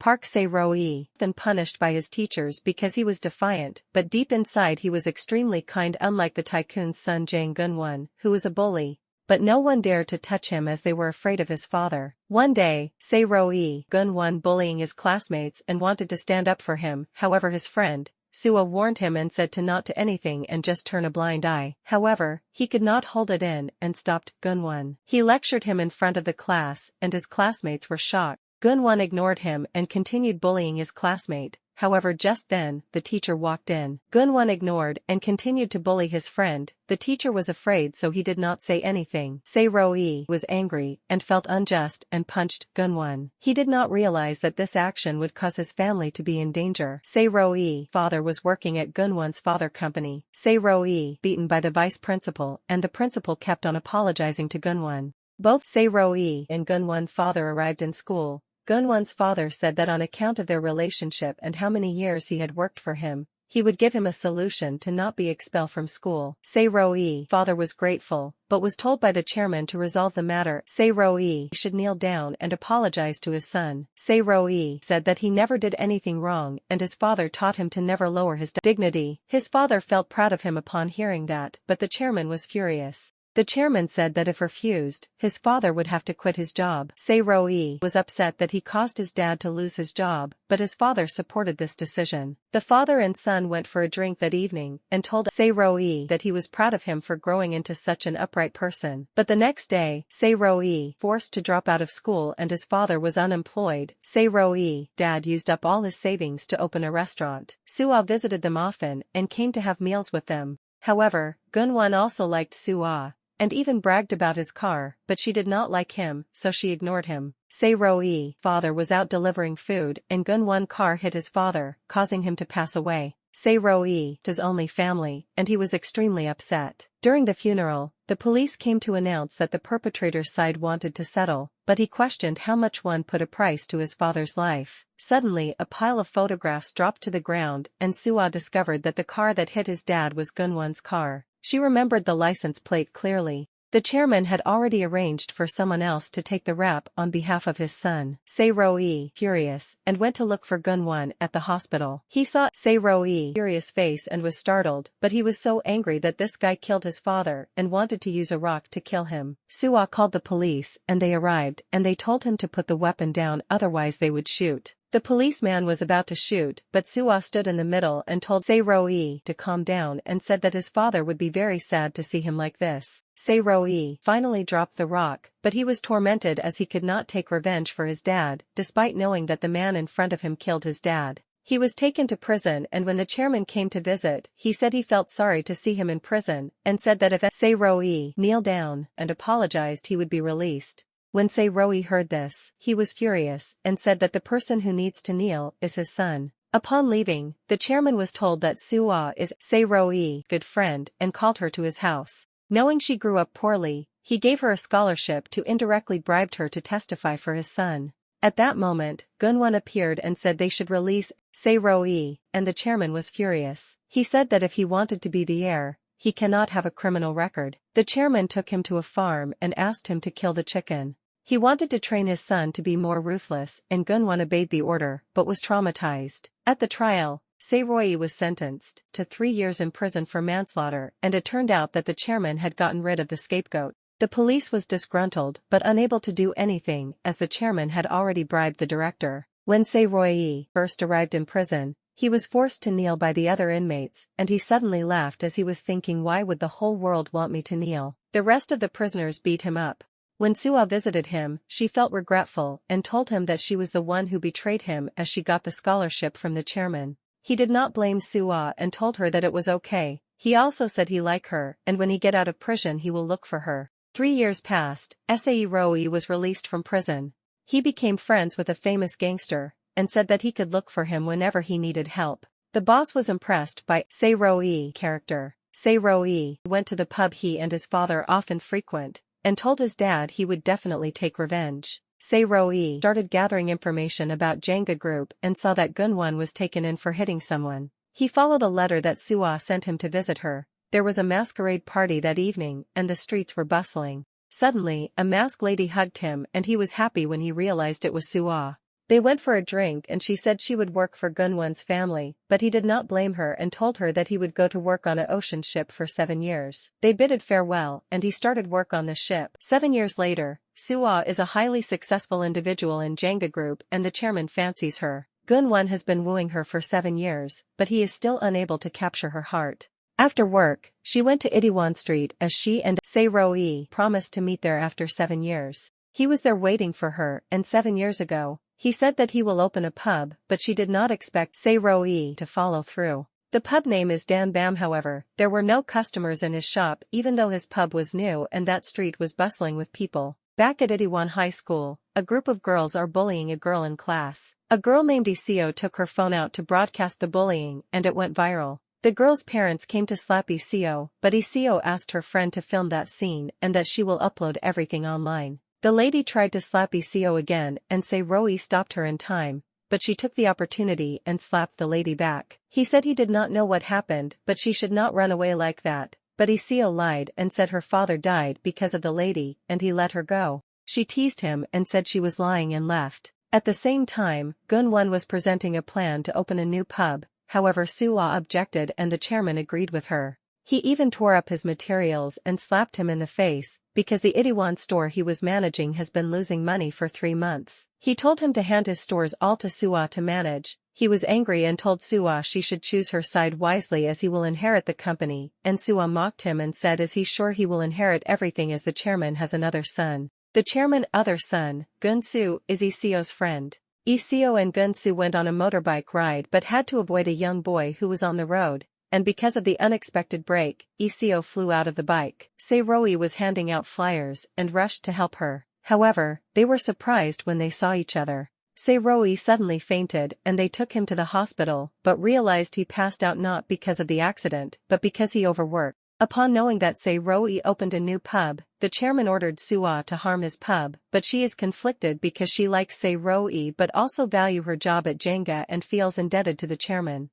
Park Saeroyi, then punished by his teachers because he was defiant, but deep inside he was extremely kind, unlike the tycoon's son Jang Gunwon, who was a bully. But no one dared to touch him as they were afraid of his father. One day, Saeroyi Gunwon bullying his classmates and wanted to stand up for him, however his friend, Suwa warned him and said to not to anything and just turn a blind eye. However, he could not hold it in and stopped Gunwon. He lectured him in front of the class and his classmates were shocked. Gunwon ignored him and continued bullying his classmate. However, just then, the teacher walked in. Gunwon ignored and continued to bully his friend. The teacher was afraid, so he did not say anything. Saeroyi was angry and felt unjust and punched Gunwon. He did not realize that this action would cause his family to be in danger. Saeroyi's father was working at Gunwon's father company. Saeroyi beaten by the vice principal, and the principal kept on apologizing to Gunwon. Both Saeroyi and Gunwon's father arrived in school. Gunwon's father said that on account of their relationship and how many years he had worked for him, he would give him a solution to not be expelled from school. Saeroyi's father was grateful, but was told by the chairman to resolve the matter. Saeroyi should kneel down and apologize to his son. Saeroyi said that he never did anything wrong and his father taught him to never lower his dignity. His father felt proud of him upon hearing that, but the chairman was furious. The chairman said that if refused, his father would have to quit his job. Saeroyi was upset that he caused his dad to lose his job, but his father supported this decision. The father and son went for a drink that evening and told Saeroyi that he was proud of him for growing into such an upright person. But the next day, Saeroyi forced to drop out of school and his father was unemployed. Saeroyi's dad used up all his savings to open a restaurant. Suwa visited them often and came to have meals with them. However, Gunwon also liked Suwa and even bragged about his car, but she did not like him, so she ignored him. Saeroyi's father was out delivering food and Gunwon's car hit his father, causing him to pass away. Saeroyi was his only family, and he was extremely upset. During the funeral, the police came to announce that the perpetrator's side wanted to settle, but he questioned how much one put a price to his father's life. Suddenly, a pile of photographs dropped to the ground and Suwa discovered that the car that hit his dad was Gunwon's car. She remembered the license plate clearly. The chairman had already arranged for someone else to take the rap on behalf of his son. Saeroyi, furious, and went to look for Gunwon at the hospital. He saw Saeroyi's furious face and was startled, but he was so angry that this guy killed his father and wanted to use a rock to kill him. Suwa called the police and they arrived and they told him to put the weapon down, otherwise they would shoot. The policeman was about to shoot, but Suwa stood in the middle and told Saeroyi to calm down and said that his father would be very sad to see him like this. Saeroyi finally dropped the rock, but he was tormented as he could not take revenge for his dad, despite knowing that the man in front of him killed his dad. He was taken to prison and when the chairman came to visit, he said he felt sorry to see him in prison, and said that if Saeroyi kneeled down and apologized he would be released. When Saeroyi heard this, he was furious and said that the person who needs to kneel is his son. Upon leaving, the chairman was told that Suwa is Saeroyi's good friend and called her to his house. Knowing she grew up poorly, he gave her a scholarship to indirectly bribed her to testify for his son. At that moment, Gunwon appeared and said they should release Saeroyi, and the chairman was furious. He said that if he wanted to be the heir, he cannot have a criminal record. The chairman took him to a farm and asked him to kill the chicken. He wanted to train his son to be more ruthless and Gunwon obeyed the order, but was traumatized. At the trial, Saeroyi was sentenced to 3 years in prison for manslaughter and it turned out that the chairman had gotten rid of the scapegoat. The police was disgruntled but unable to do anything as the chairman had already bribed the director. When Saeroyi first arrived in prison, he was forced to kneel by the other inmates and he suddenly laughed as he was thinking, why would the whole world want me to kneel? The rest of the prisoners beat him up. When Suwa visited him, she felt regretful and told him that she was the one who betrayed him as she got the scholarship from the chairman. He did not blame Suwa and told her that it was okay. He also said he liked her and when he get out of prison he will look for her. 3 years passed, Saeroyi was released from prison. He became friends with a famous gangster and said that he could look for him whenever he needed help. The boss was impressed by Saeroyi's character. Saeroyi went to the pub he and his father often frequent and told his dad he would definitely take revenge. Saeroyi started gathering information about Jenga Group and saw that Gunwon was taken in for hitting someone. He followed a letter that Suwa sent him to visit her. There was a masquerade party that evening and the streets were bustling. Suddenly, a masked lady hugged him and he was happy when he realized it was Suwa. They went for a drink and she said she would work for Gunwon's family, but he did not blame her and told her that he would go to work on an ocean ship for 7 years. They bidded farewell and he started work on the ship. 7 years later, Suwa is a highly successful individual in Jenga Group and the chairman fancies her. Gunwon has been wooing her for 7 years, but he is still unable to capture her heart. After work, she went to Itaewon Street as she and Saeroyi promised to meet there after 7 years. He was there waiting for her, and 7 years ago, he said that he will open a pub, but she did not expect Saeroyi to follow through. The pub name is Dan Bam. However, there were no customers in his shop even though his pub was new and that street was bustling with people. Back at Itaewon High School, a group of girls are bullying a girl in class. A girl named Iseo took her phone out to broadcast the bullying and it went viral. The girl's parents came to slap Iseo, but Iseo asked her friend to film that scene and that she will upload everything online. The lady tried to slap Iseo again and Saeroyi stopped her in time, but she took the opportunity and slapped the lady back. He said he did not know what happened but she should not run away like that, but Iseo lied and said her father died because of the lady and he let her go. She teased him and said she was lying and left. At the same time, Gunwon was presenting a plan to open a new pub, however Suwa objected and the chairman agreed with her. He even tore up his materials and slapped him in the face, because the Itaewon store he was managing has been losing money for 3 months. He told him to hand his stores all to Suwa to manage. He was angry and told Suwa she should choose her side wisely as he will inherit the company, and Suwa mocked him and said is he sure he will inherit everything as the chairman has another son. The chairman's other son, Gunsu, is Iseo's friend. Iseo and Gunsu went on a motorbike ride but had to avoid a young boy who was on the road. And because of the unexpected break, Iseo flew out of the bike. Saeroyi was handing out flyers and rushed to help her. However, they were surprised when they saw each other. Saeroyi suddenly fainted and they took him to the hospital but realized he passed out not because of the accident but because he overworked. Upon knowing that Saeroyi opened a new pub, the chairman ordered Suwa to harm his pub, but she is conflicted because she likes Saeroyi but also value her job at Jenga and feels indebted to the chairman.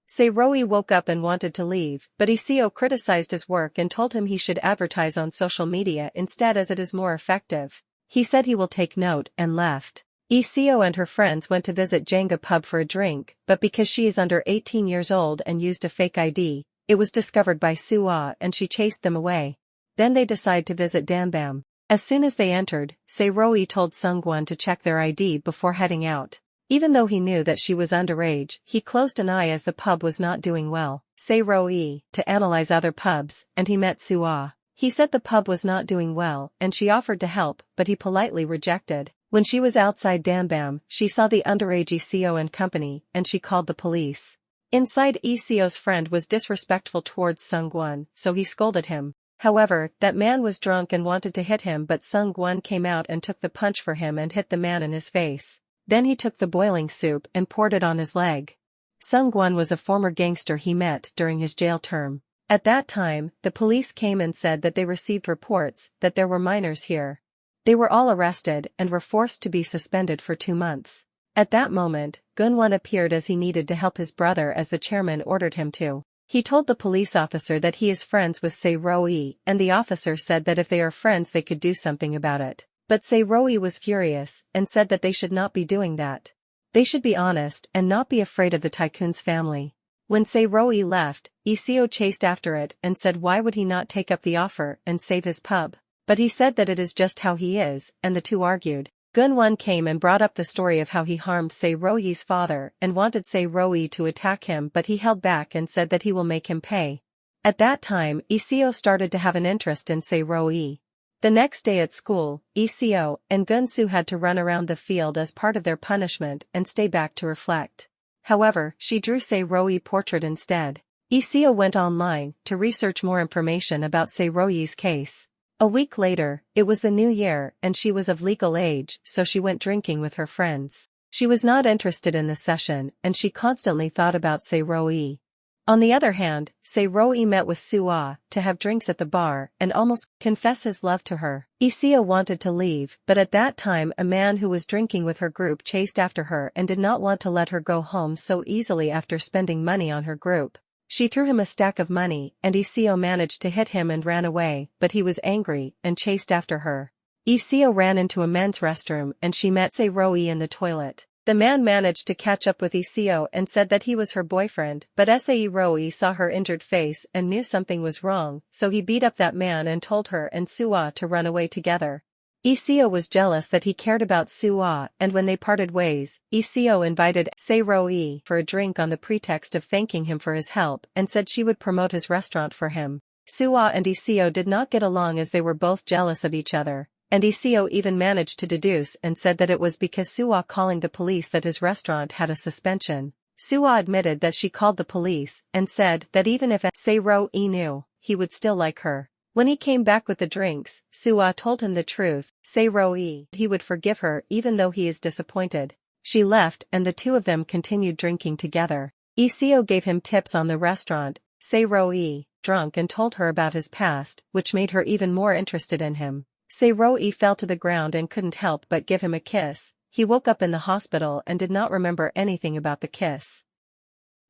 Saeroyi woke up and wanted to leave, but Iseo criticized his work and told him he should advertise on social media instead as it is more effective. He said he will take note and left. Iseo and her friends went to visit Jenga pub for a drink, but because she is under 18 years old and used a fake ID, it was discovered by Suwa and she chased them away. Then they decide to visit Danbam. As soon as they entered, Saeroyi told Sungwon to check their ID before heading out. Even though he knew that she was underage, he closed an eye as the pub was not doing well. Saeroyi to analyze other pubs, and he met Suwa. He said the pub was not doing well, and she offered to help, but he politely rejected. When she was outside Danbam, she saw the underage Iseo and company, and she called the police. Inside, Iseo's friend was disrespectful towards Sungwon, so he scolded him. However, that man was drunk and wanted to hit him, but Sungwon came out and took the punch for him and hit the man in his face. Then he took the boiling soup and poured it on his leg. Sungwon was a former gangster he met during his jail term. At that time, the police came and said that they received reports that there were minors here. They were all arrested and were forced to be suspended for 2 months. At that moment, Gunwon appeared as he needed to help his brother as the chairman ordered him to. He told the police officer that he is friends with Saeroyi, and the officer said that if they are friends they could do something about it. But Saeroyi was furious and said that they should not be doing that. They should be honest and not be afraid of the tycoon's family. When Saeroyi left, Iseo chased after it and said why would he not take up the offer and save his pub. But he said that it is just how he is, and the two argued. Gunwon came and brought up the story of how he harmed Saeroyi's father and wanted Saeroyi to attack him, but he held back and said that he will make him pay. At that time, Iseo started to have an interest in Saeroyi. The next day at school, Iseo and Gunsu had to run around the field as part of their punishment and stay back to reflect. However, she drew Saeroyi portrait instead. Iseo went online to research more information about Saeroyi's case. A week later, it was the new year and she was of legal age, so she went drinking with her friends. She was not interested in the session and she constantly thought about Saeroyi. On the other hand, Saeroyi met with Suwa to have drinks at the bar and almost confess his love to her. Iseo wanted to leave, but at that time a man who was drinking with her group chased after her and did not want to let her go home so easily after spending money on her group. She threw him a stack of money and Iseo managed to hit him and ran away, but he was angry and chased after her. Iseo ran into a men's restroom and she met Saeroyi in the toilet. The man managed to catch up with Iseo and said that he was her boyfriend, but Saeroyi saw her injured face and knew something was wrong, so he beat up that man and told her and Suwa to run away together. Iseo was jealous that he cared about Suwa, and when they parted ways, Iseo invited Saeroyi for a drink on the pretext of thanking him for his help and said she would promote his restaurant for him. Suwa and Iseo did not get along as they were both jealous of each other. And Iseo even managed to deduce and said that it was because Suwa calling the police that his restaurant had a suspension. Suwa admitted that she called the police and said that even if Saeroyi knew, he would still like her. When he came back with the drinks, Suwa told him the truth. Saeroyi, he would forgive her even though he is disappointed. She left and the two of them continued drinking together. Iseo gave him tips on the restaurant. Saeroyi, drunk, and told her about his past, which made her even more interested in him. Saeroyi fell to the ground and couldn't help but give him a kiss. He woke up in the hospital and did not remember anything about the kiss.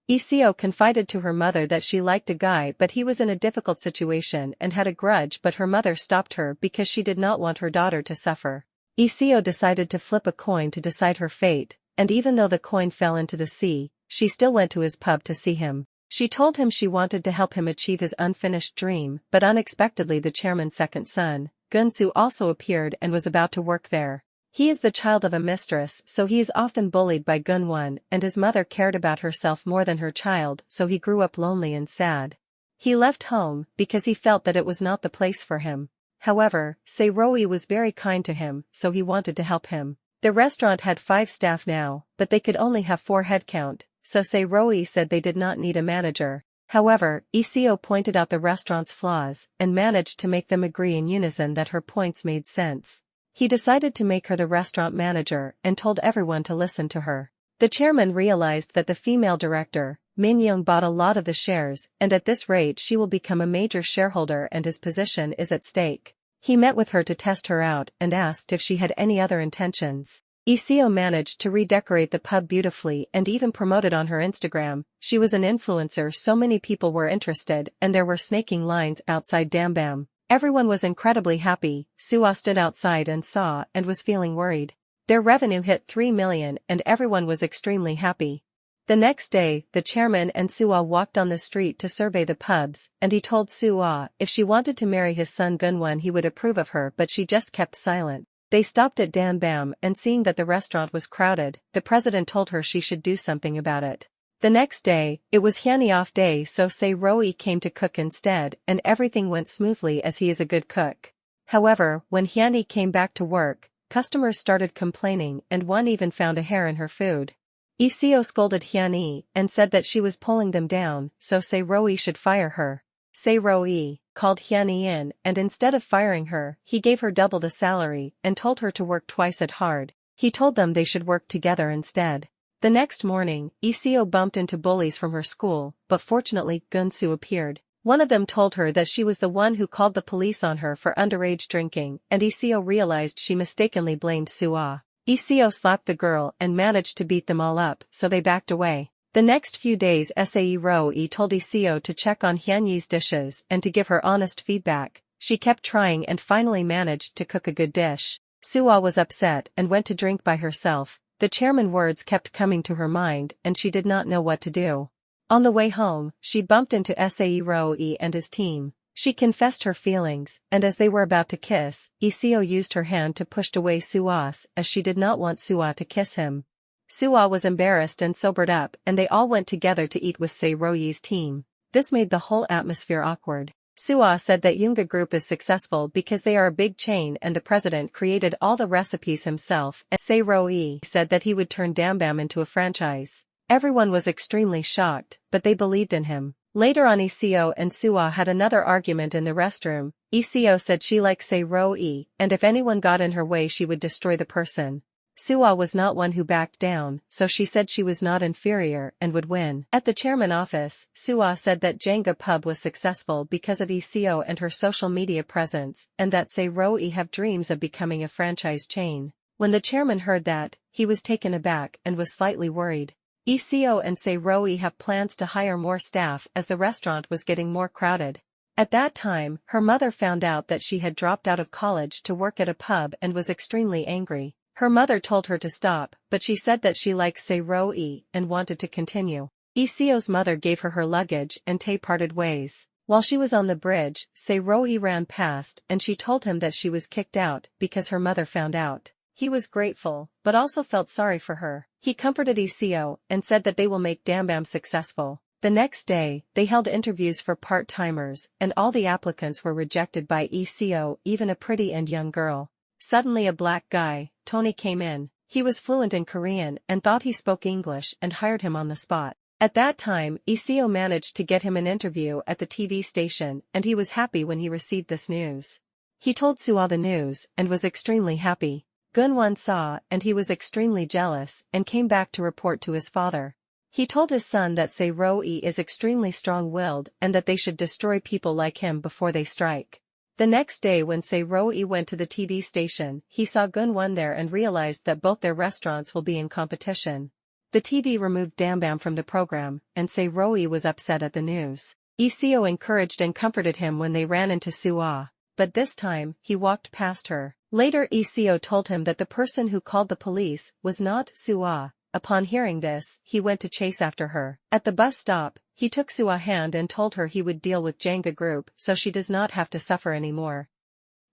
Iseo confided to her mother that she liked a guy but he was in a difficult situation and had a grudge, but her mother stopped her because she did not want her daughter to suffer. Iseo decided to flip a coin to decide her fate, and even though the coin fell into the sea, she still went to his pub to see him. She told him she wanted to help him achieve his unfinished dream, but unexpectedly the chairman's second son, Gunsu, also appeared and was about to work there. He is the child of a mistress, so he is often bullied by Gunwon, and his mother cared about herself more than her child, so he grew up lonely and sad. He left home because he felt that it was not the place for him. However, Saeroyi was very kind to him, so he wanted to help him. The restaurant had 5 staff now, but they could only have 4 headcount, so Saeroyi said they did not need a manager. However, Iseo pointed out the restaurant's flaws and managed to make them agree in unison that her points made sense. He decided to make her the restaurant manager and told everyone to listen to her. The chairman realized that the female director, Min Young, bought a lot of the shares, and at this rate she will become a major shareholder and his position is at stake. He met with her to test her out and asked if she had any other intentions. Iseo managed to redecorate the pub beautifully and even promote it on her Instagram. She was an influencer, so many people were interested and there were snaking lines outside Dambam. Everyone was incredibly happy. Suwa stood outside and saw and was feeling worried. Their revenue hit 3 million and everyone was extremely happy. The next day, the chairman and Suwa walked on the street to survey the pubs, and he told Suwa if she wanted to marry his son Gunwon he would approve of her, but she just kept silent. They stopped at Dambam and seeing that the restaurant was crowded, the president told her she should do something about it. The next day, it was Hyani off day, so Saeroyi came to cook instead and everything went smoothly as he is a good cook. However, when Hyani came back to work, customers started complaining and one even found a hair in her food. Iseo scolded Hyani and said that she was pulling them down, so Saeroyi should fire her. Saeroyi called Hyani in and instead of firing her, he gave her double the salary and told her to work twice as hard. He told them they should work together instead. The next morning, Iseo bumped into bullies from her school, but fortunately Gunsu appeared. One of them told her that she was the one who called the police on her for underage drinking, and Iseo realized she mistakenly blamed Suwa. Iseo slapped the girl and managed to beat them all up, so they backed away. The next few days Saeroyi told Iseo to check on Hyunyi's dishes and to give her honest feedback. She kept trying and finally managed to cook a good dish. Suwa was upset and went to drink by herself. The chairman's words kept coming to her mind and she did not know what to do. On the way home, she bumped into Saeroyi and his team. She confessed her feelings, and as they were about to kiss, Iseo used her hand to push away Suwa's as she did not want Suwa to kiss him. Suwa was embarrassed and sobered up and they all went together to eat with Saeroyi's team. This made the whole atmosphere awkward. Suwa said that Yunga Group is successful because they are a big chain and the president created all the recipes himself, and Saeroyi said that he would turn Dambam into a franchise. Everyone was extremely shocked, but they believed in him. Later on, Iseo and Suwa had another argument in the restroom. Iseo said she liked Saeroyi, and if anyone got in her way she would destroy the person. Suwa was not one who backed down, so she said she was not inferior and would win. At the chairman office, Suwa said that Jenga Pub was successful because of Iseo and her social media presence, and that Saeroyi have dreams of becoming a franchise chain. When the chairman heard that, he was taken aback and was slightly worried. Iseo and Saeroyi have plans to hire more staff as the restaurant was getting more crowded. At that time, her mother found out that she had dropped out of college to work at a pub and was extremely angry. Her mother told her to stop, but she said that she liked Saeroyi and wanted to continue. Iseo's mother gave her her luggage and Tae parted ways. While she was on the bridge, Saeroyi ran past and she told him that she was kicked out because her mother found out. He was grateful, but also felt sorry for her. He comforted Iseo and said that they will make Dambam successful. The next day, they held interviews for part-timers, and all the applicants were rejected by Iseo, even a pretty and young girl. Suddenly a black guy, Tony, came in. He was fluent in Korean and thought he spoke English and hired him on the spot. At that time, Iseo managed to get him an interview at the TV station, and he was happy when he received this news. He told Suah the news and was extremely happy. Gunwon saw and he was extremely jealous and came back to report to his father. He told his son that Saeroyi is extremely strong-willed and that they should destroy people like him before they strike. The next day when Saeroyi went to the TV station, he saw Gunwon there and realized that both their restaurants will be in competition. The TV removed Dambam from the program, and Saeroyi was upset at the news. Iseo encouraged and comforted him when they ran into Suah, but this time, he walked past her. Later Iseo told him that the person who called the police was not Suah. Upon hearing this, he went to chase after her. At the bus stop, he took Suah's hand and told her he would deal with Jenga Group so she does not have to suffer anymore.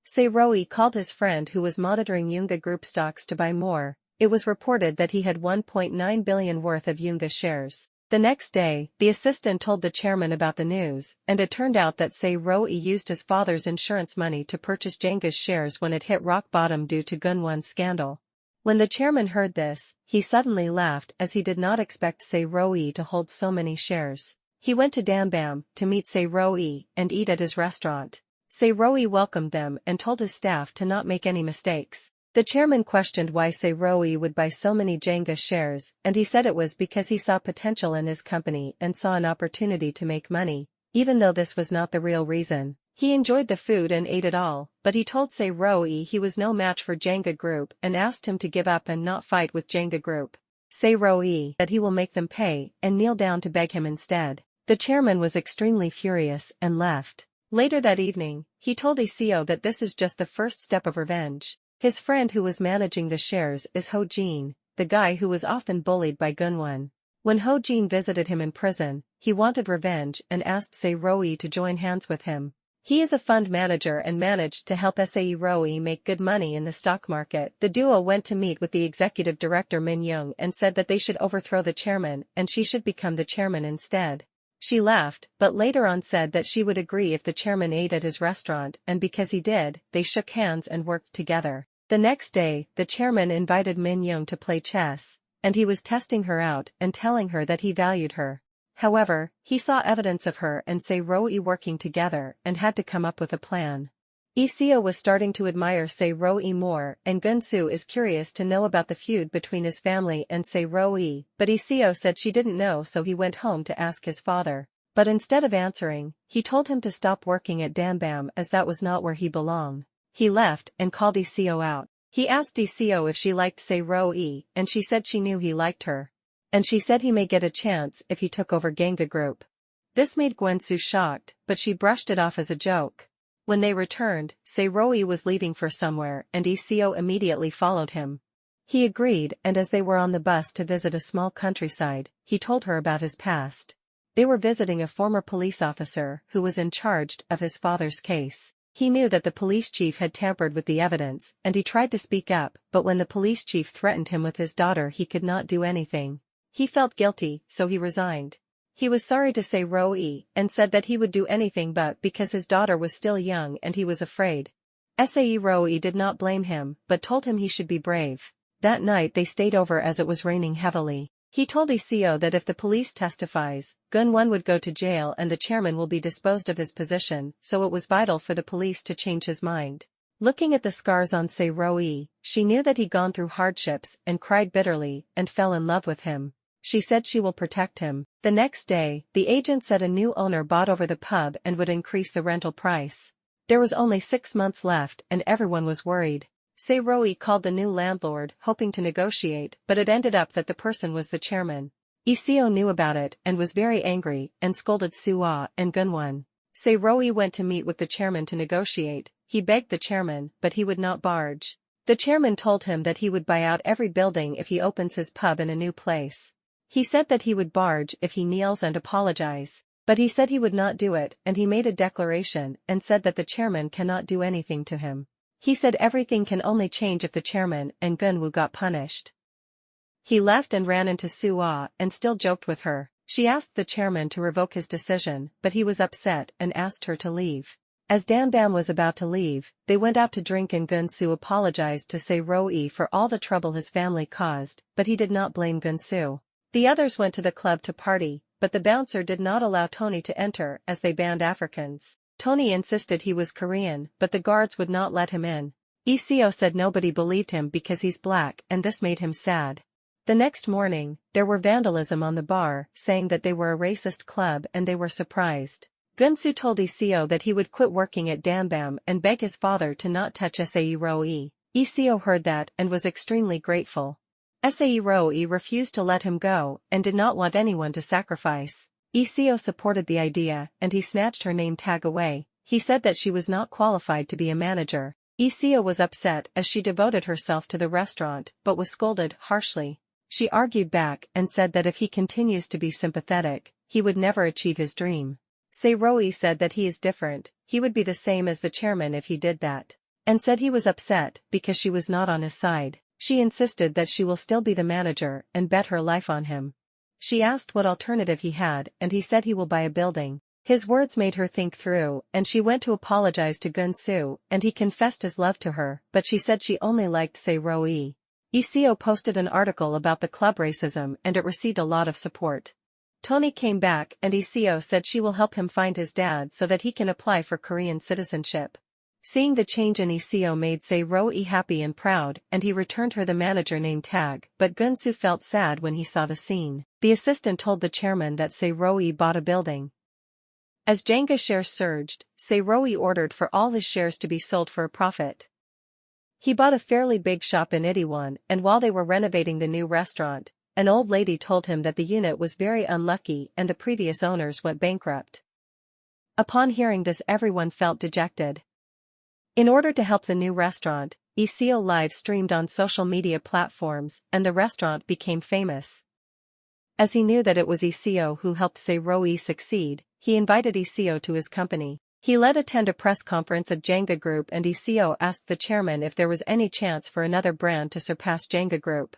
Saeroyi called his friend who was monitoring Yunga Group stocks to buy more. It was reported that he had 1.9 billion worth of Yunga shares. The next day, the assistant told the chairman about the news, and it turned out that Saeroyi used his father's insurance money to purchase Jenga's shares when it hit rock bottom due to Gunwon's scandal. When the chairman heard this, he suddenly laughed as he did not expect Saeroyi to hold so many shares. He went to Dambam to meet Saeroyi and eat at his restaurant. Saeroyi welcomed them and told his staff to not make any mistakes. The chairman questioned why Saeroyi would buy so many Jenga shares, and he said it was because he saw potential in his company and saw an opportunity to make money, even though this was not the real reason. He enjoyed the food and ate it all, but he told Saeroyi he was no match for Jenga Group and asked him to give up and not fight with Jenga Group. Saeroyi that he will make them pay and kneel down to beg him instead. The chairman was extremely furious and left. Later that evening, he told Iseo that this is just the first step of revenge. His friend who was managing the shares is Ho-jin, the guy who was often bullied by Gunwon. When Ho-jin visited him in prison, he wanted revenge and asked Saeroyi to join hands with him. He is a fund manager and managed to help Saeroyi make good money in the stock market. The duo went to meet with the executive director Min Young and said that they should overthrow the chairman and she should become the chairman instead. She laughed, but later on said that she would agree if the chairman ate at his restaurant, and because he did, they shook hands and worked together. The next day, the chairman invited Min Young to play chess, and he was testing her out and telling her that he valued her. However, he saw evidence of her and Saeroyi working together and had to come up with a plan. Iseo was starting to admire Saeroyi more and Gunsu is curious to know about the feud between his family and Saeroyi, but Iseo said she didn't know so he went home to ask his father. But instead of answering, he told him to stop working at Dambam as that was not where he belonged. He left and called Iseo out. He asked Iseo if she liked Saeroyi and she said she knew he liked her. And she said he may get a chance if he took over Ganga Group. This made Gwensu shocked, but she brushed it off as a joke. When they returned, Saeroyi was leaving for somewhere and Iseo immediately followed him. He agreed and as they were on the bus to visit a small countryside, he told her about his past. They were visiting a former police officer who was in charge of his father's case. He knew that the police chief had tampered with the evidence and he tried to speak up, but when the police chief threatened him with his daughter he could not do anything. He felt guilty, so he resigned. He was sorry to Saeroyi and said that he would do anything but because his daughter was still young and he was afraid. Saeroyi did not blame him but told him he should be brave. That night they stayed over as it was raining heavily. He told Iseo that if the police testifies, Gunwon would go to jail and the chairman will be disposed of his position, so it was vital for the police to change his mind. Looking at the scars on Saeroyi, she knew that he'd gone through hardships and cried bitterly and fell in love with him. She said she will protect him. The next day, the agent said a new owner bought over the pub and would increase the rental price. There was only 6 months left and everyone was worried. Saeroyi called the new landlord hoping to negotiate, but it ended up that the person was the chairman. Iseo knew about it and was very angry and scolded Suah and Gunwon. Saeroyi went to meet with the chairman to negotiate. He begged the chairman, but he would not barge. The chairman told him that he would buy out every building if he opens his pub in a new place. He said that he would barge if he kneels and apologize, but he said he would not do it, and he made a declaration and said that the chairman cannot do anything to him. He said everything can only change if the chairman and Gunwoo got punished. He left and ran into Suwa and still joked with her. She asked the chairman to revoke his decision, but he was upset and asked her to leave. As Danbam was about to leave, they went out to drink and Gunsu apologized to Saeroyi for all the trouble his family caused, but he did not blame Gunsu. The others went to the club to party, but the bouncer did not allow Tony to enter as they banned Africans. Tony insisted he was Korean, but the guards would not let him in. Iseo said nobody believed him because he's black and this made him sad. The next morning, there were vandalism on the bar, saying that they were a racist club and they were surprised. Gunsu told Iseo that he would quit working at Danbam and beg his father to not touch Saeroyi. Iseo heard that and was extremely grateful. Saeroyi refused to let him go and did not want anyone to sacrifice. Iseo supported the idea and he snatched her name tag away. He said that she was not qualified to be a manager. Iseo was upset as she devoted herself to the restaurant but was scolded harshly. She argued back and said that if he continues to be sympathetic, he would never achieve his dream. Saeroyi said that he is different, he would be the same as the chairman if he did that. And said he was upset because she was not on his side. She insisted that she will still be the manager and bet her life on him. She asked what alternative he had and he said he will buy a building. His words made her think through and she went to apologize to Gunsu and he confessed his love to her, but she said she only liked Saeroyi. Iseo posted an article about the club racism and it received a lot of support. Tony came back and Iseo said she will help him find his dad so that he can apply for Korean citizenship. Seeing the change in Iseo made Saeroyi happy and proud and he returned her the manager name tag, but Gunsu felt sad when he saw the scene. The assistant told the chairman that Saeroyi bought a building. As Jenga shares surged, Saeroyi ordered for all his shares to be sold for a profit. He bought a fairly big shop in Itaewon and while they were renovating the new restaurant, an old lady told him that the unit was very unlucky and the previous owners went bankrupt. Upon hearing this everyone felt dejected. In order to help the new restaurant, Iseo live streamed on social media platforms and the restaurant became famous. As he knew that it was Iseo who helped Saeroyi succeed, he invited Iseo to his company. He let attend a press conference at Jenga Group and Iseo asked the chairman if there was any chance for another brand to surpass Jenga Group.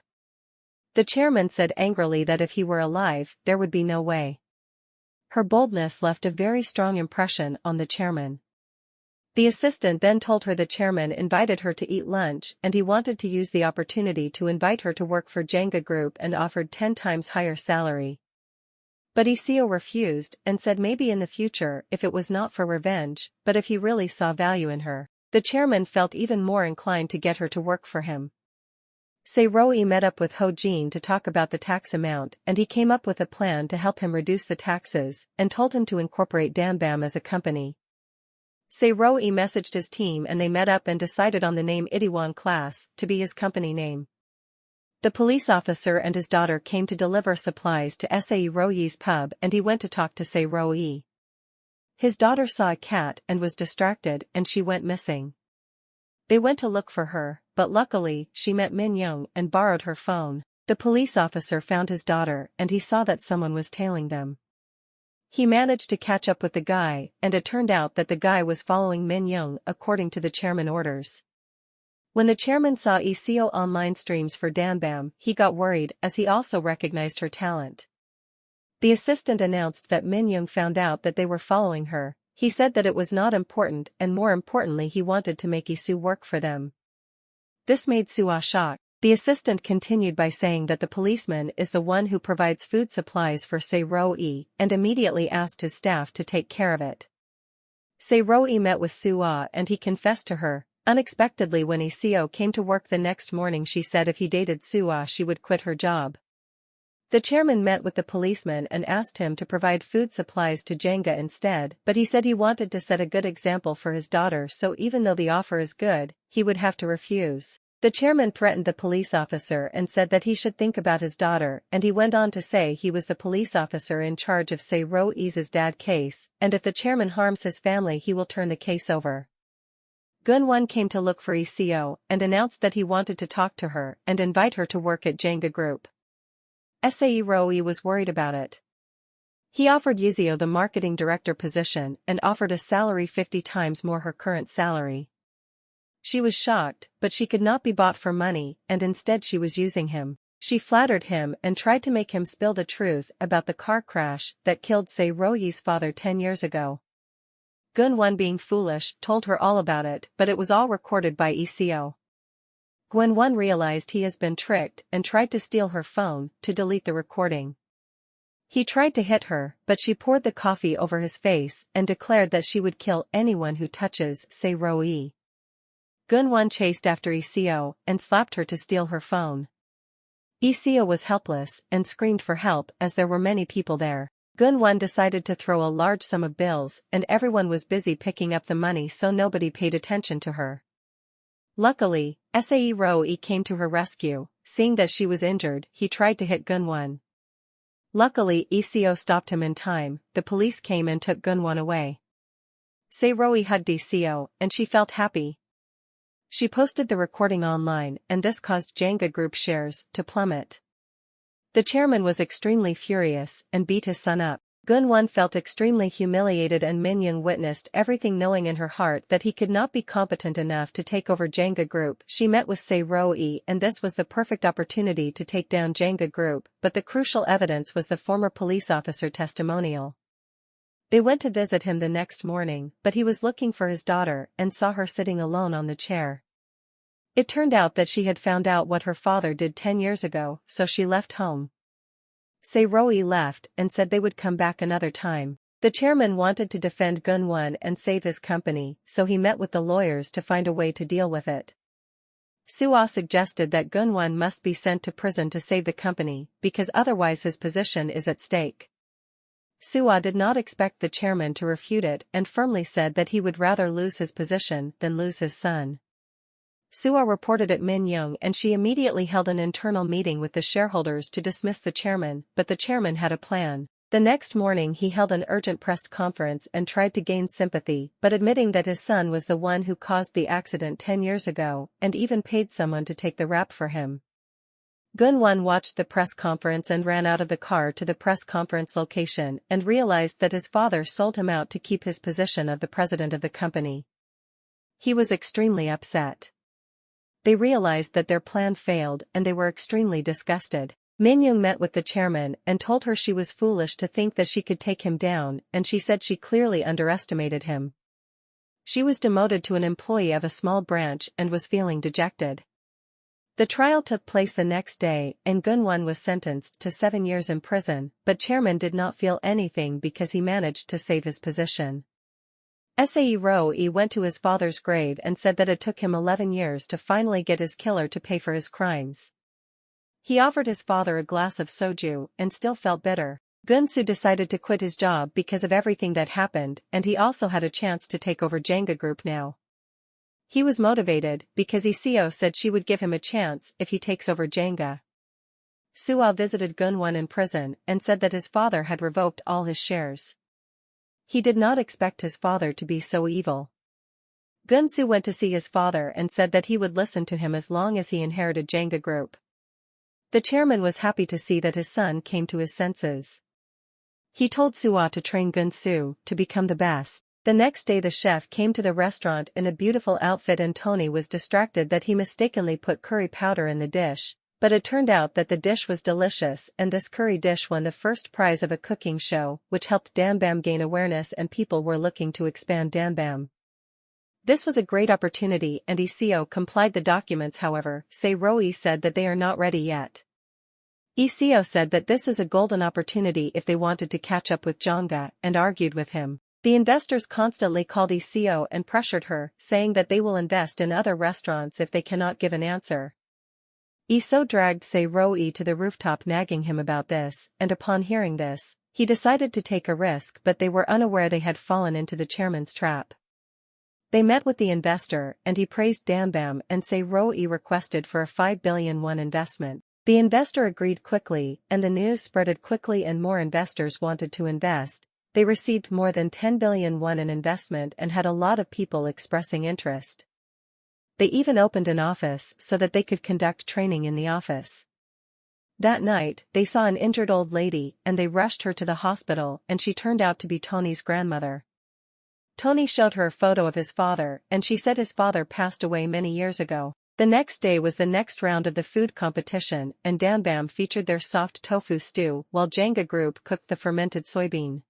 The chairman said angrily that if he were alive, there would be no way. Her boldness left a very strong impression on the chairman. The assistant then told her the chairman invited her to eat lunch and he wanted to use the opportunity to invite her to work for Jenga Group and offered 10 times higher salary. But Iseo refused and said maybe in the future if it was not for revenge, but if he really saw value in her. The chairman felt even more inclined to get her to work for him. Saeroyi met up with Ho Jin to talk about the tax amount and he came up with a plan to help him reduce the taxes and told him to incorporate Danbam as a company. Saeroyi messaged his team and they met up and decided on the name Itaewon Class to be his company name. The police officer and his daughter came to deliver supplies to Saeroyi's pub and he went to talk to Saeroyi. His daughter saw a cat and was distracted and she went missing. They went to look for her, but luckily she met Min Young and borrowed her phone. The police officer found his daughter and he saw that someone was tailing them. He managed to catch up with the guy and it turned out that the guy was following Min Young according to the chairman orders. When the chairman saw Iseo online streams for Danbam, he got worried as he also recognized her talent. The assistant announced that Min Young found out that they were following her. He said that it was not important and more importantly he wanted to make Iseo work for them. This made Suwa shocked. The assistant continued by saying that the policeman is the one who provides food supplies for Saeroyi and immediately asked his staff to take care of it. Saeroyi met with Suwa and he confessed to her. Unexpectedly when Iseo came to work the next morning she said if he dated Suwa she would quit her job. The chairman met with the policeman and asked him to provide food supplies to Jenga instead, but he said he wanted to set a good example for his daughter so even though the offer is good, he would have to refuse. The chairman threatened the police officer and said that he should think about his daughter, and he went on to say he was the police officer in charge of Saeroyi's dad case, and if the chairman harms his family he will turn the case over. Gunwon came to look for Iseo and announced that he wanted to talk to her and invite her to work at Jenga Group. Saeroyi was worried about it. He offered Iseo the marketing director position and offered a salary 50 times more her current salary. She was shocked, but she could not be bought for money, and instead she was using him. She flattered him and tried to make him spill the truth about the car crash that killed Saeroyi's father 10 years ago. Gunwon, being foolish, told her all about it, but it was all recorded by Iseo. Gunwon realized he has been tricked and tried to steal her phone to delete the recording. He tried to hit her, but she poured the coffee over his face and declared that she would kill anyone who touches Saeroyi. Gunwon chased after Iseo and slapped her to steal her phone. Iseo was helpless and screamed for help as there were many people there. Gunwon decided to throw a large sum of bills and everyone was busy picking up the money so nobody paid attention to her. Luckily, Saeroyi came to her rescue. Seeing that she was injured, he tried to hit Gunwon. Luckily, Iseo stopped him in time. The police came and took Gunwon away. Saeroyi hugged Iseo and she felt happy. She posted the recording online and this caused Jenga Group shares to plummet. The chairman was extremely furious and beat his son up. Gunwon felt extremely humiliated and Minyoung witnessed everything, knowing in her heart that he could not be competent enough to take over Jenga Group. She met with Saeroyi and this was the perfect opportunity to take down Jenga Group, but the crucial evidence was the former police officer testimonial. They went to visit him the next morning, but he was looking for his daughter and saw her sitting alone on the chair. It turned out that she had found out what her father did 10 years ago, so she left home. Saeroyi left and said they would come back another time. The chairman wanted to defend Gunwon and save his company, so he met with the lawyers to find a way to deal with it. Suah suggested that Gunwon must be sent to prison to save the company, because otherwise his position is at stake. Suah did not expect the chairman to refute it and firmly said that he would rather lose his position than lose his son. Suah reported at Minyoung and she immediately held an internal meeting with the shareholders to dismiss the chairman, but the chairman had a plan. The next morning he held an urgent press conference and tried to gain sympathy, but admitting that his son was the one who caused the accident 10 years ago, and even paid someone to take the rap for him. Gunwon watched the press conference and ran out of the car to the press conference location and realized that his father sold him out to keep his position of the president of the company. He was extremely upset. They realized that their plan failed and they were extremely disgusted. Minyoung met with the chairman and told her she was foolish to think that she could take him down, and she said she clearly underestimated him. She was demoted to an employee of a small branch and was feeling dejected. The trial took place the next day and Gunwon was sentenced to 7 years in prison, but chairman did not feel anything because he managed to save his position. Saeroyi went to his father's grave and said that it took him 11 years to finally get his killer to pay for his crimes. He offered his father a glass of soju and still felt bitter. Gunsu decided to quit his job because of everything that happened, and he also had a chance to take over Jenga Group now. He was motivated because Iseo said she would give him a chance if he takes over Jenga. Suah visited Gunwon in prison and said that his father had revoked all his shares. He did not expect his father to be so evil. Gunsu went to see his father and said that he would listen to him as long as he inherited Jenga Group. The chairman was happy to see that his son came to his senses. He told Suah to train Gunsu to become the best. The next day the chef came to the restaurant in a beautiful outfit and Tony was distracted that he mistakenly put curry powder in the dish, but it turned out that the dish was delicious and this curry dish won the first prize of a cooking show, which helped Danbam gain awareness and people were looking to expand Danbam. This was a great opportunity and Iseo complied the documents. However, Saeroyi said that they are not ready yet. Iseo said that this is a golden opportunity if they wanted to catch up with Jenga and argued with him. The investors constantly called Iseo and pressured her, saying that they will invest in other restaurants if they cannot give an answer. Iseo dragged Saeroyi to the rooftop nagging him about this, and upon hearing this, he decided to take a risk, but they were unaware they had fallen into the chairman's trap. They met with the investor and he praised Dambam and Saeroyi requested for a 5 billion won investment. The investor agreed quickly and the news spreaded quickly and more investors wanted to invest. They received more than 10 billion won in investment and had a lot of people expressing interest. They even opened an office so that they could conduct training in the office. That night, they saw an injured old lady and they rushed her to the hospital and she turned out to be Tony's grandmother. Tony showed her a photo of his father and she said his father passed away many years ago. The next day was the next round of the food competition and Dambam featured their soft tofu stew while Jenga Group cooked the fermented soybean.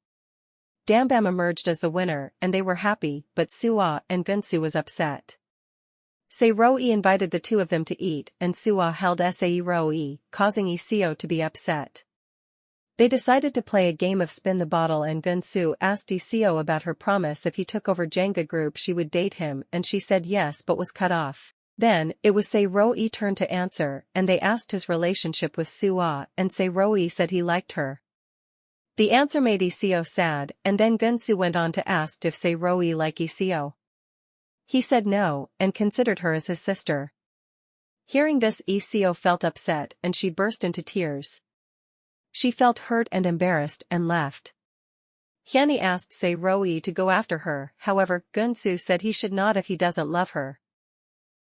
Dambam emerged as the winner and they were happy, but Suwa and Gunsu was upset. Saeroyi invited the two of them to eat and Suwa held Saeroyi, causing Iseo to be upset. They decided to play a game of spin the bottle and Gunsu asked Iseo about her promise if he took over Jenga Group she would date him and she said yes but was cut off. Then, it was Saeroyi's turn to answer and they asked his relationship with Suwa and Saeroyi said he liked her. The answer made Iseo sad and then Gunsu went on to ask if Saeroyi liked Iseo. He said no and considered her as his sister. Hearing this Iseo felt upset and she burst into tears. She felt hurt and embarrassed and left. Hyuni asked Saeroyi to go after her, however, Gunsu said he should not if he doesn't love her.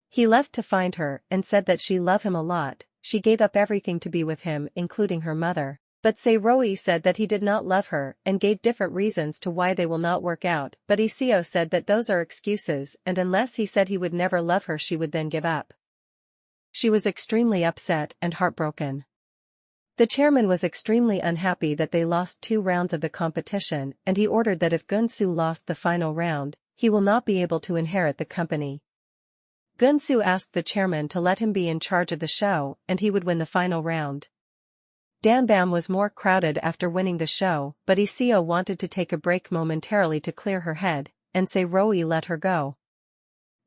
He left to find her and said that she loved him a lot, she gave up everything to be with him including her mother. But Saeroyi said that he did not love her and gave different reasons to why they will not work out, but Iseo said that those are excuses and unless he said he would never love her she would then give up. She was extremely upset and heartbroken. The chairman was extremely unhappy that they lost 2 rounds of the competition and he ordered that if Gunsu lost the final round, he will not be able to inherit the company. Gunsu asked the chairman to let him be in charge of the show and he would win the final round. Dambam was more crowded after winning the show, but Iseo wanted to take a break momentarily to clear her head, and Saeroyi let her go.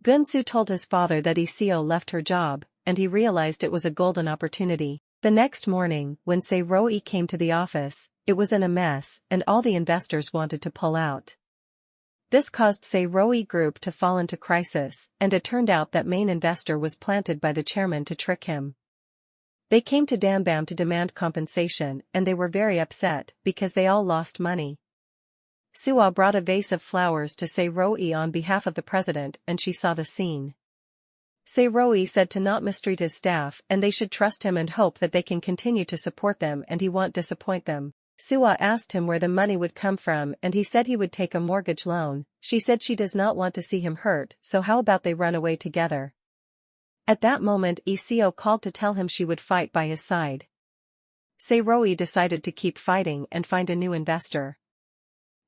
Gunsu told his father that Iseo left her job, and he realized it was a golden opportunity. The next morning, when Saeroyi came to the office, it was in a mess, and all the investors wanted to pull out. This caused Saeroyi Group to fall into crisis, and it turned out that main investor was planted by the chairman to trick him. They came to Dambam to demand compensation and they were very upset because they all lost money. Suwa brought a vase of flowers to Saeroyi on behalf of the president and she saw the scene. Saeroyi said to not mistreat his staff and they should trust him and hope that they can continue to support them and he won't disappoint them. Suwa asked him where the money would come from and he said he would take a mortgage loan. She said she does not want to see him hurt, so how about they run away together? At that moment Iseo called to tell him she would fight by his side. Saeroyi decided to keep fighting and find a new investor.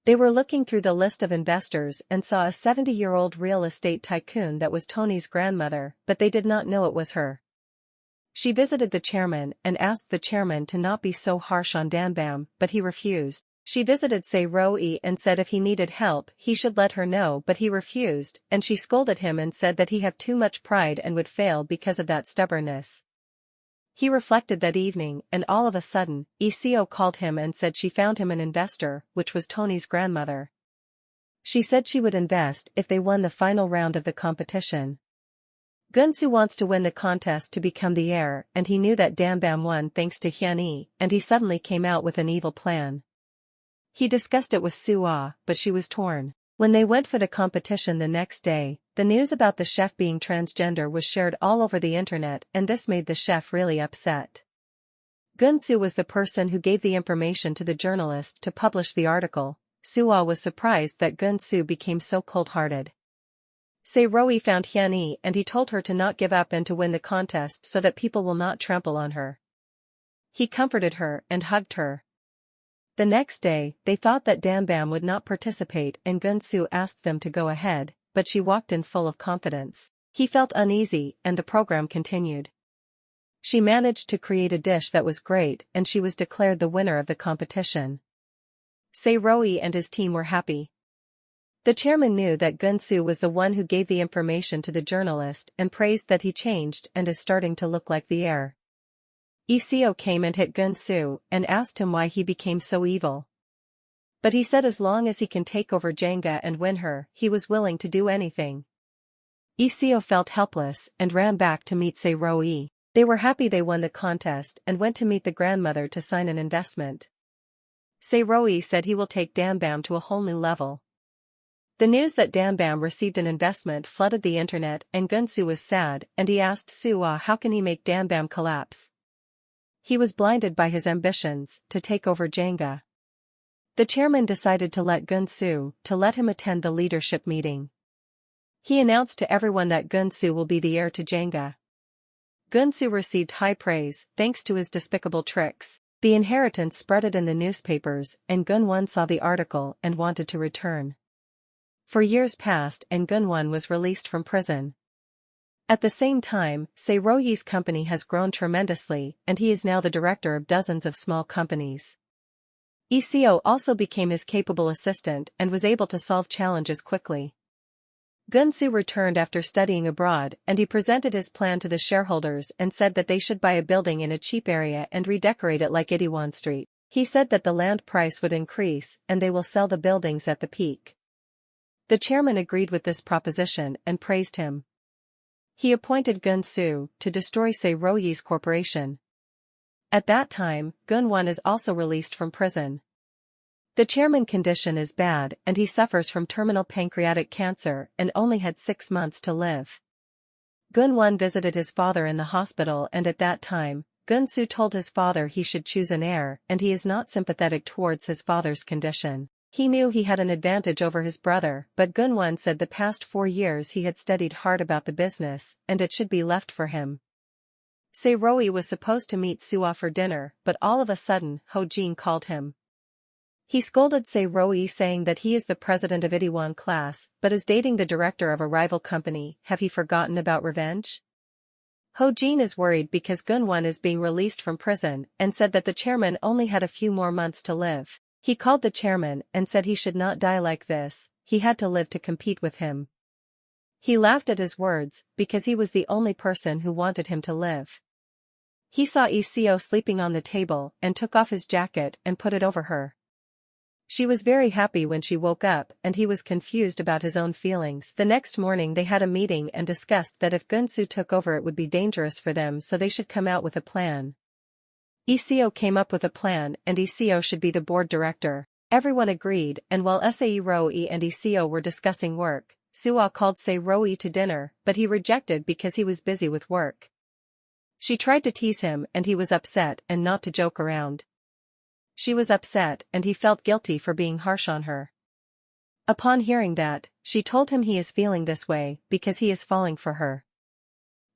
They were looking through the list of investors and saw a 70-year-old real estate tycoon that was Tony's grandmother, but they did not know it was her. She visited the chairman and asked the chairman to not be so harsh on Dambam, but he refused. She visited Saeroyi and said if he needed help he should let her know but he refused, and she scolded him and said that he had too much pride and would fail because of that stubbornness. He reflected that evening and all of a sudden, Iseo called him and said she found him an investor, which was Tony's grandmother. She said she would invest if they won the final round of the competition. Gunsu wants to win the contest to become the heir and he knew that Dambam won thanks to Hyuni and he suddenly came out with an evil plan. He discussed it with Suwa, but she was torn. When they went for the competition the next day, the news about the chef being transgender was shared all over the internet and this made the chef really upset. Gunsu was the person who gave the information to the journalist to publish the article. Suwa was surprised that Gunsu became so cold-hearted. Saeroyi found Hyuni and he told her to not give up and to win the contest so that people will not trample on her. He comforted her and hugged her. The next day, they thought that Dambam would not participate and Gunsu asked them to go ahead, but she walked in full of confidence. He felt uneasy and the program continued. She managed to create a dish that was great and she was declared the winner of the competition. Saeroyi and his team were happy. The chairman knew that Gunsu was the one who gave the information to the journalist and praised that he changed and is starting to look like the heir. Iseo came and hit Gunsu and asked him why he became so evil. But he said as long as he can take over Jenga and win her, he was willing to do anything. Iseo felt helpless and ran back to meet Saeroyi. They were happy they won the contest and went to meet the grandmother to sign an investment. Saeroyi said he will take Danbam to a whole new level. The news that Danbam received an investment flooded the internet and Gunsu was sad and he asked Suwa how can he make Danbam collapse. He was blinded by his ambitions to take over Jenga. The chairman decided to let him attend the leadership meeting. He announced to everyone that Gunsu will be the heir to Jenga. Gunsu received high praise thanks to his despicable tricks. The inheritance spread in the newspapers and Gunwon saw the article and wanted to return. For years passed and Gunwon was released from prison. At the same time, Saeroyi's company has grown tremendously and he is now the director of dozens of small companies. Iseo also became his capable assistant and was able to solve challenges quickly. Gunsu returned after studying abroad and he presented his plan to the shareholders and said that they should buy a building in a cheap area and redecorate it like Itaewon Street. He said that the land price would increase and they will sell the buildings at the peak. The chairman agreed with this proposition and praised him. He appointed Gunsu to destroy Saeroyi's corporation. At that time, Gunwon is also released from prison. The chairman's condition is bad and he suffers from terminal pancreatic cancer and only had 6 months to live. Gunwon visited his father in the hospital and at that time, Gunsu told his father he should choose an heir and he is not sympathetic towards his father's condition. He knew he had an advantage over his brother, but Gunwon said the past 4 years he had studied hard about the business, and it should be left for him. Saeroyi was supposed to meet Suwa for dinner, but all of a sudden, Ho-jin called him. He scolded Saeroyi saying that he is the president of Itaewon Class, but is dating the director of a rival company. Have he forgotten about revenge? Ho-jin is worried because Gunwon is being released from prison, and said that the chairman only had a few more months to live. He called the chairman and said he should not die like this, he had to live to compete with him. He laughed at his words, because he was the only person who wanted him to live. He saw Iseo sleeping on the table and took off his jacket and put it over her. She was very happy when she woke up and he was confused about his own feelings. The next morning they had a meeting and discussed that if Gunsu took over it would be dangerous for them so they should come out with a plan. Iseo came up with a plan and Iseo should be the board director. Everyone agreed and while Saeroyi and Iseo were discussing work, Suwa called Saeroyi to dinner but he rejected because he was busy with work. She tried to tease him and he was upset and not to joke around. She was upset and he felt guilty for being harsh on her. Upon hearing that, she told him he is feeling this way because he is falling for her.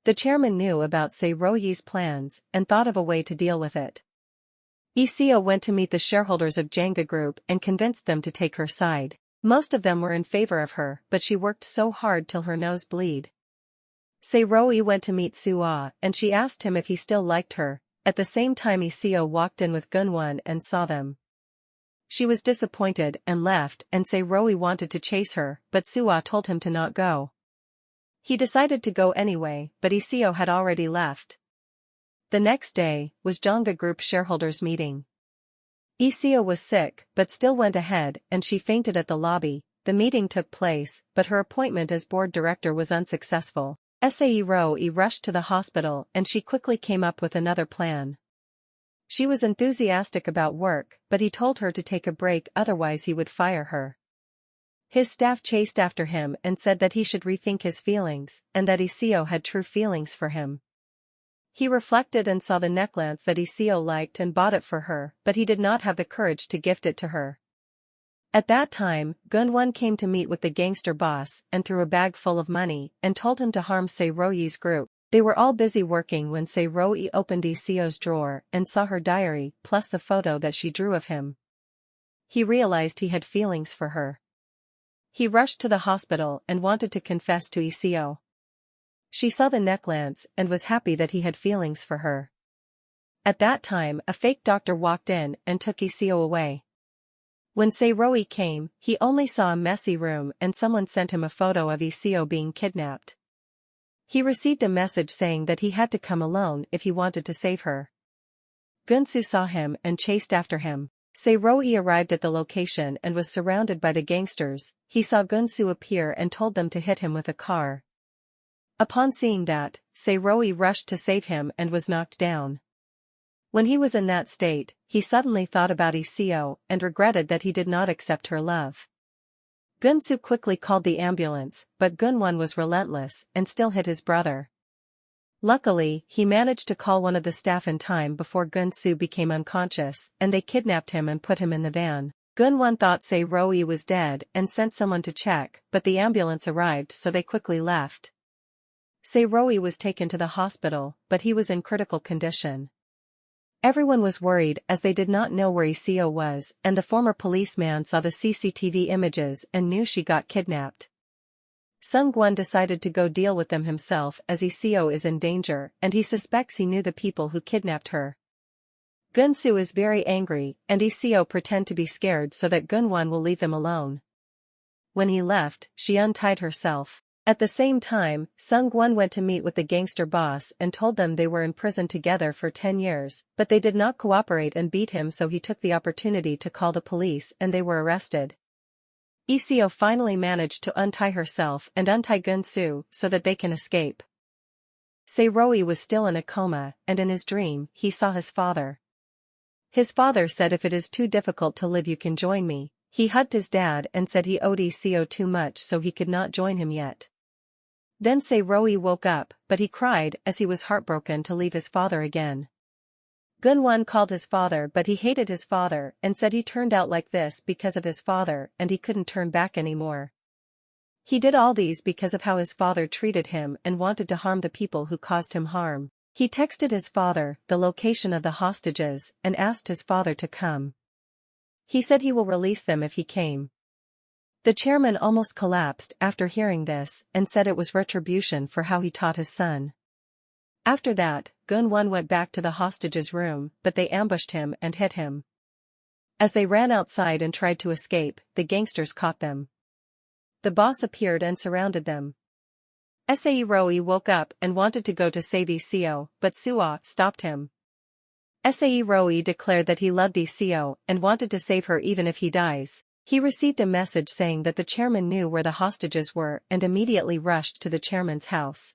The chairman knew about Saeroyi's plans and thought of a way to deal with it. Iseo went to meet the shareholders of Jenga Group and convinced them to take her side. Most of them were in favor of her but she worked so hard till her nose bled. Saeroyi went to meet Suwa and she asked him if he still liked her. At the same time Iseo walked in with Gunwon and saw them. She was disappointed and left and Saeroyi wanted to chase her but Suwa told him to not go. He decided to go anyway but Iseo had already left. The next day was Jenga Group shareholders meeting. Iseo was sick but still went ahead and she fainted at the lobby. The meeting took place but her appointment as board director was unsuccessful. Saeroyi rushed to the hospital and she quickly came up with another plan. She was enthusiastic about work but he told her to take a break otherwise he would fire her. His staff chased after him and said that he should rethink his feelings and that Iseo had true feelings for him. He reflected and saw the necklace that Iseo liked and bought it for her but he did not have the courage to gift it to her. At that time, Gunwon came to meet with the gangster boss and threw a bag full of money and told him to harm Saeroyi's group. They were all busy working when Saeroyi opened Iseo's drawer and saw her diary plus the photo that she drew of him. He realized he had feelings for her. He rushed to the hospital and wanted to confess to Iseo. She saw the necklace and was happy that he had feelings for her. At that time a fake doctor walked in and took Iseo away. When Saeroyi came, he only saw a messy room and someone sent him a photo of Iseo being kidnapped. He received a message saying that he had to come alone if he wanted to save her. Gunsu saw him and chased after him. Saeroyi arrived at the location and was surrounded by the gangsters. He saw Gunsu appear and told them to hit him with a car. Upon seeing that, Saeroyi rushed to save him and was knocked down. When he was in that state, he suddenly thought about Iseo and regretted that he did not accept her love. Gunsu quickly called the ambulance, but Gunwon was relentless and still hit his brother. Luckily, he managed to call one of the staff in time before Gunsu became unconscious, and they kidnapped him and put him in the van. Gunwon thought Saeroyi was dead and sent someone to check, but the ambulance arrived so they quickly left. Saeroyi was taken to the hospital, but he was in critical condition. Everyone was worried as they did not know where Iseo was, and the former policeman saw the CCTV images and knew she got kidnapped. Sung-won decided to go deal with them himself as Iseo is in danger and he suspects he knew the people who kidnapped her. Gunsu is very angry and Iseo pretend to be scared so that Gunwon will leave them alone. When he left, she untied herself. At the same time, Sung-won went to meet with the gangster boss and told them they were in prison together for 10 years, but they did not cooperate and beat him, so he took the opportunity to call the police and they were arrested. Iseo finally managed to untie herself and untie Gunsu so that they can escape. Saeroyi was still in a coma, and in his dream, he saw his father. His father said, "If it is too difficult to live, you can join me." He hugged his dad and said he owed Iseo too much so he could not join him yet. Then Saeroyi woke up, but he cried as he was heartbroken to leave his father again. Gunwon called his father, but he hated his father and said he turned out like this because of his father and he couldn't turn back anymore. He did all these because of how his father treated him and wanted to harm the people who caused him harm. He texted his father the location of the hostages and asked his father to come. He said he will release them if he came. The chairman almost collapsed after hearing this and said it was retribution for how he taught his son. After that, Gunwon went back to the hostages' room, but they ambushed him and hit him. As they ran outside and tried to escape, the gangsters caught them. The boss appeared and surrounded them. Saeroyi woke up and wanted to go to save Iseo, but Suo stopped him. Saeroyi declared that he loved Iseo and wanted to save her even if he dies. He received a message saying that the chairman knew where the hostages were and immediately rushed to the chairman's house.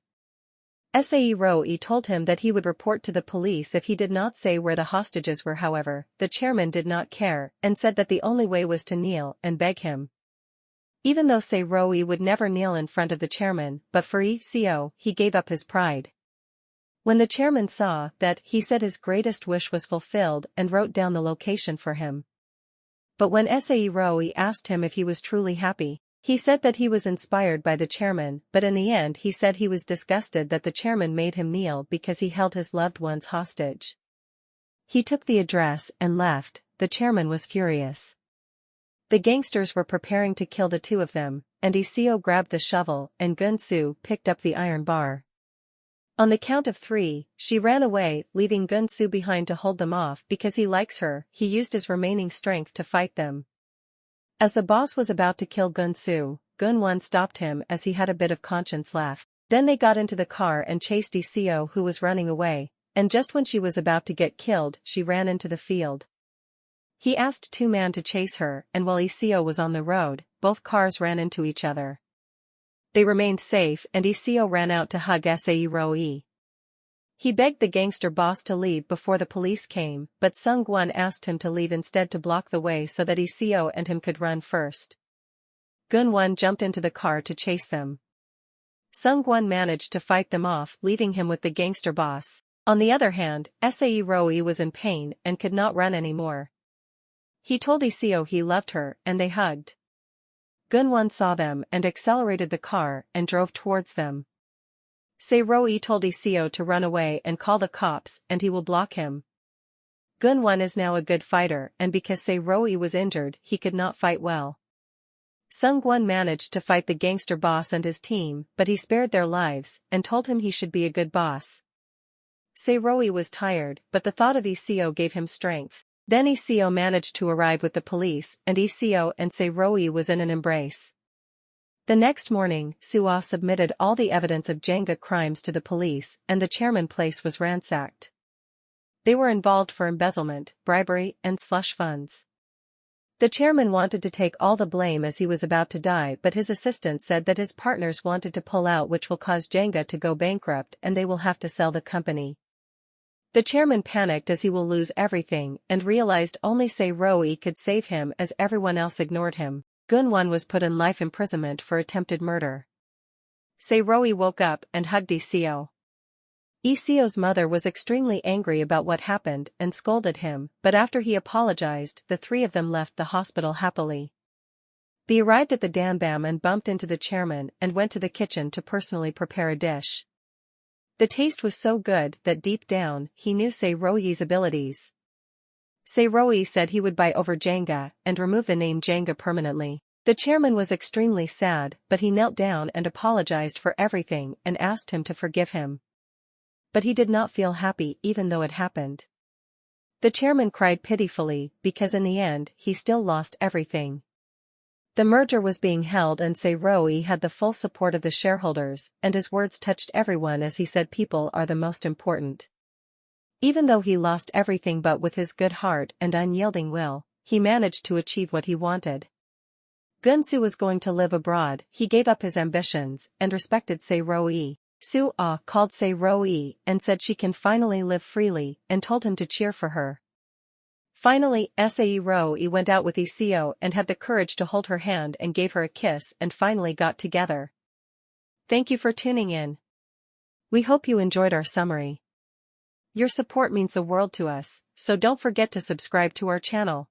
Saeroyi told him that he would report to the police if he did not say where the hostages were. However, the chairman did not care and said that the only way was to kneel and beg him. Even though Saeroyi would never kneel in front of the chairman, but for Iseo, he gave up his pride. When the chairman saw that, he said his greatest wish was fulfilled and wrote down the location for him. But when Saeroyi asked him if he was truly happy, he said that he was inspired by the chairman, but in the end he said he was disgusted that the chairman made him kneel because he held his loved ones hostage. He took the address and left. The chairman was furious. The gangsters were preparing to kill the two of them, and Iseo grabbed the shovel and Gunsu picked up the iron bar. On the count of 3, she ran away, leaving Gunsu behind to hold them off because he likes her. He used his remaining strength to fight them. As the boss was about to kill Gunsu, Gunwon stopped him as he had a bit of conscience left. Then they got into the car and chased Iseo, who was running away, and just when she was about to get killed, she ran into the field. He asked 2 men to chase her, and while Iseo was on the road, both cars ran into each other. They remained safe and Iseo ran out to hug Saeroyi. He begged the gangster boss to leave before the police came, but Sung-won asked him to leave instead to block the way so that Iseo and him could run first. Gunwon jumped into the car to chase them. Sung-won managed to fight them off, leaving him with the gangster boss. On the other hand, Saeroyi was in pain and could not run anymore. He told Iseo he loved her and they hugged. Gunwon saw them and accelerated the car and drove towards them. Saeroyi told Iseo to run away and call the cops and he will block him. Gunwon is now a good fighter and because Saeroyi was injured he could not fight well. Sung-won managed to fight the gangster boss and his team, but he spared their lives and told him he should be a good boss. Saeroyi was tired, but the thought of Iseo gave him strength. Then Iseo managed to arrive with the police and Iseo and Saeroyi was in an embrace. The next morning, Suo submitted all the evidence of Jenga crimes to the police and the chairman place was ransacked. They were involved for embezzlement, bribery, and slush funds. The chairman wanted to take all the blame as he was about to die, but his assistant said that his partners wanted to pull out, which will cause Jenga to go bankrupt and they will have to sell the company. The chairman panicked as he will lose everything and realized only Saeroyi could save him as everyone else ignored him. Gunwon was put in life imprisonment for attempted murder. Saeroyi woke up and hugged Iseo. Iseo's mother was extremely angry about what happened and scolded him, but after he apologized, the three of them left the hospital happily. They arrived at the danbam and bumped into the chairman and went to the kitchen to personally prepare a dish. The taste was so good that deep down, he knew Saeroyi's abilities. Saeroyi said he would buy over Jenga and remove the name Jenga permanently. The chairman was extremely sad, but he knelt down and apologized for everything and asked him to forgive him. But he did not feel happy even though it happened. The chairman cried pitifully because in the end he still lost everything. The merger was being held and Saeroyi had the full support of the shareholders, and his words touched everyone as he said people are the most important. Even though he lost everything, but with his good heart and unyielding will, he managed to achieve what he wanted. Gunsu was going to live abroad, he gave up his ambitions and respected Saeroyi. Su-ah called Saeroyi and said she can finally live freely and told him to cheer for her. Finally, Saeroyi went out with Iseo and had the courage to hold her hand and gave her a kiss and finally got together. Thank you for tuning in. We hope you enjoyed our summary. Your support means the world to us, so don't forget to subscribe to our channel.